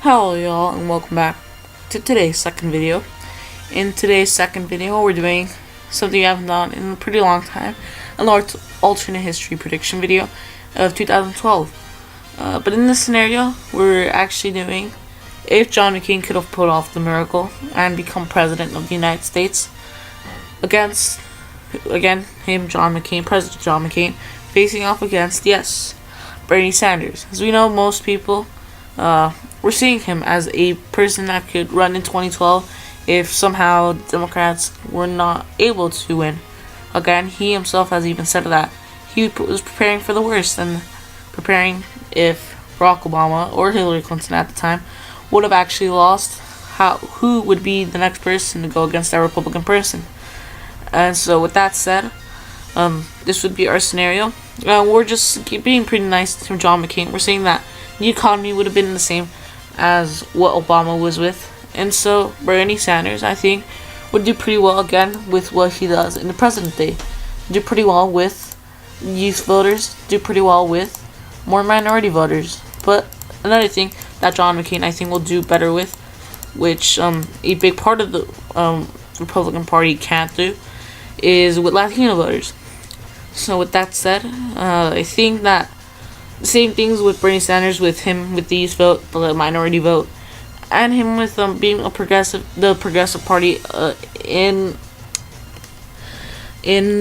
Hello y'all and welcome back to today's second video. In today's second video we're doing something I haven't done in a pretty long time, an alternate history prediction video of 2012. But in this scenario we're actually doing if John McCain could have pulled off the miracle and become president of the United States against, again, President John McCain, facing off against, yes, Bernie Sanders. As we know, most people we're seeing him as a person that could run in 2012 if somehow Democrats were not able to win. Again, he himself has even said that he was preparing for the worst and preparing if Barack Obama or Hillary Clinton at the time would have actually lost, who would be the next person to go against that Republican person. And so with that said, this would be our scenario. We're just being pretty nice to John McCain. We're saying that the economy would have been the same as what Obama was with. And so Bernie Sanders, I think, would do pretty well again with what he does in the presidency. Do pretty well with youth voters, do pretty well with more minority voters. But another thing that John McCain, I think, will do better with, which a big part of the Republican Party can't do, is with Latino voters. So with that said, I think that the same things with Bernie Sanders, with him with the youth vote, the minority vote, and him with being the progressive party in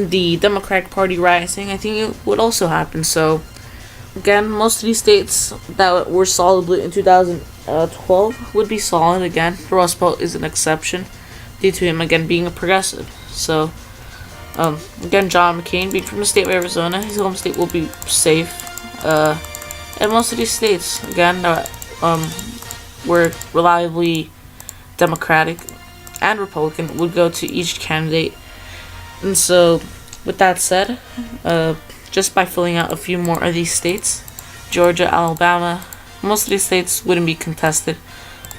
the Democratic Party rising. I think it would also happen. So again, most of these states that were solid blue in 2012 would be solid again. The Rust Belt is an exception due to him again being a progressive. So again, John McCain, being from the state of Arizona, his home state will be safe. And most of these states, again, were reliably Democratic and Republican, would go to each candidate. And so, with that said, just by filling out a few more of these states, Georgia, Alabama, most of these states wouldn't be contested.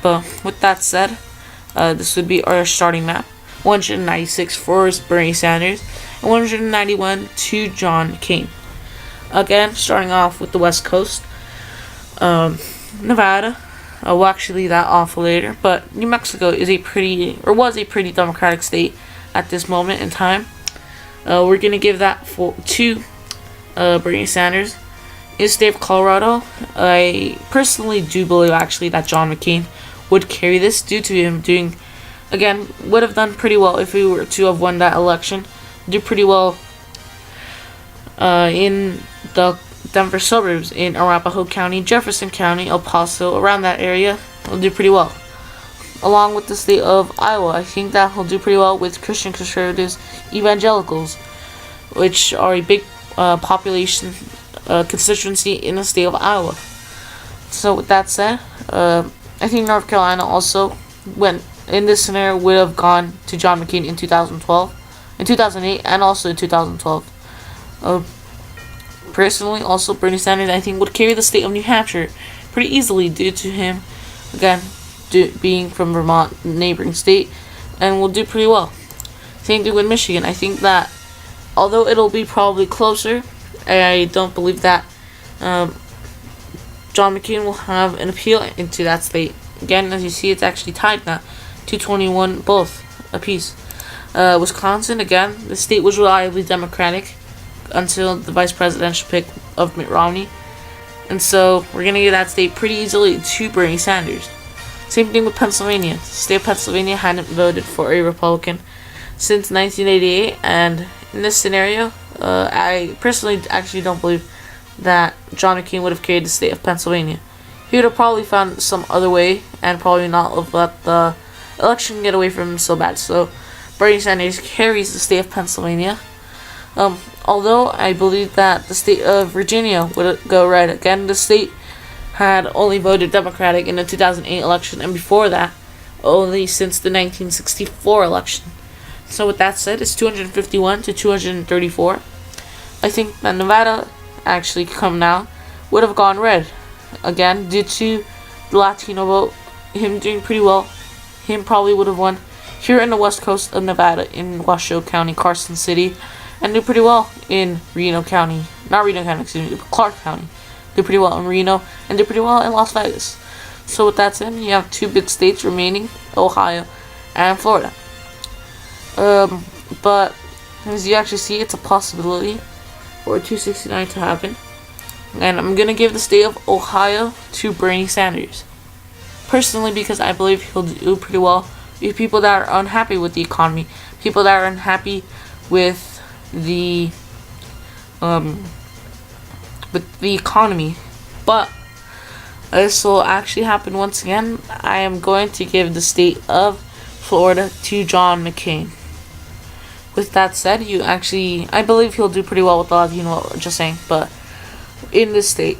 But with that said, this would be our starting map. 196 for Bernie Sanders, and 191 to John McCain. Again, starting off with the West Coast, Nevada. We'll actually leave that off later, but New Mexico is was a pretty Democratic state at this moment in time. We're gonna give that to Bernie Sanders. In the state of Colorado, I personally do believe actually that John McCain would carry this due to him would have done pretty well if he were to have won that election. Do pretty well in the Denver suburbs, in Arapahoe County, Jefferson County, El Paso, around that area. Will do pretty well. Along with the state of Iowa, I think that will do pretty well with Christian conservatives, evangelicals, which are a big population constituency in the state of Iowa. So with that said, I think North Carolina also went in this scenario would have gone to John McCain in 2012, in 2008, and also in 2012. Personally, also Bernie Sanders, I think, would carry the state of New Hampshire pretty easily due to him, again, being from Vermont, neighboring state, and will do pretty well. Same thing with Michigan. I think that although it'll be probably closer, I don't believe that John McCain will have an appeal into that state. Again, as you see, it's actually tied now, 221 both apiece. Wisconsin, again, the state was reliably Democratic until the vice presidential pick of Mitt Romney, and so we're gonna give that state pretty easily to Bernie Sanders. Same thing with Pennsylvania. The state of Pennsylvania hadn't voted for a Republican since 1988, and in this scenario, I personally actually don't believe that John McCain would have carried the state of Pennsylvania. He would have probably found some other way and probably not have let the election get away from him so bad. So Bernie Sanders carries the state of Pennsylvania. Although I believe that the state of Virginia would go red. Again, the state had only voted Democratic in the 2008 election, and before that, only since the 1964 election. So with that said, it's 251 to 234. I think that Nevada actually come now would have gone red. Again, due to the Latino vote, him doing pretty well, him probably would have won here in the west coast of Nevada, in Washoe County, Carson City, and do pretty well in Clark County. Do pretty well in Reno, and do pretty well in Las Vegas. So with that said, you have two big states remaining, Ohio and Florida. But as you actually see, it's a possibility for 269 to happen. And I'm going to give the state of Ohio to Bernie Sanders. Personally, because I believe he'll do pretty well with people that are unhappy with the economy. People that are unhappy with the economy. But this will actually happen once again. I am going to give the state of Florida to John McCain. With that said, I believe he'll do pretty well with the Latino, just saying, but in this state.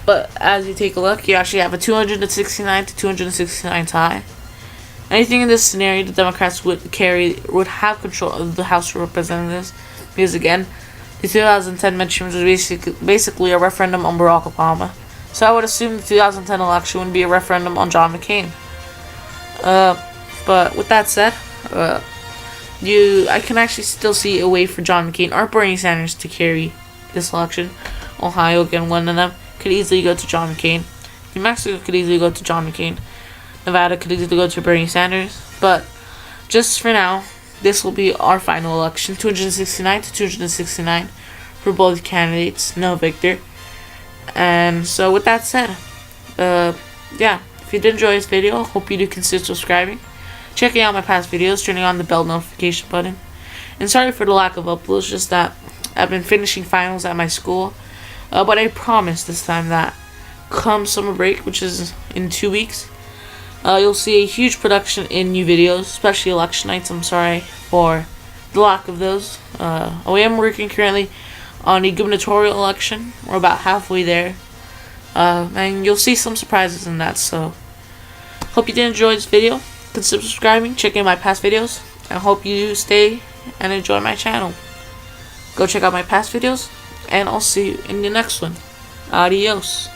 But as you take a look, you actually have a 269 to 269 tie. Anything in this scenario, the Democrats would have control of the House of Representatives, because again, the 2010 midterms was basically a referendum on Barack Obama. So I would assume the 2010 election would be a referendum on John McCain. But with that said, I can actually still see a way for John McCain or Bernie Sanders to carry this election. Ohio, again, one of them could easily go to John McCain. New Mexico could easily go to John McCain. Nevada could easily go to Bernie Sanders. But just for now, this will be our final election, 269 to 269 for both candidates. No victor. And so with that said, yeah, if you did enjoy this video, hope you do consider subscribing, checking out my past videos, turning on the bell notification button. And sorry for the lack of uploads, just that I've been finishing finals at my school. But I promise this time that come summer break, which is in 2 weeks, you'll see a huge production in new videos, especially election nights. I'm sorry for the lack of those. I am working currently on a gubernatorial election. We're about halfway there. And you'll see some surprises in that. So, hope you did enjoy this video. Consider subscribing, checking my past videos, and hope you stay and enjoy my channel. Go check out my past videos, and I'll see you in the next one. Adios.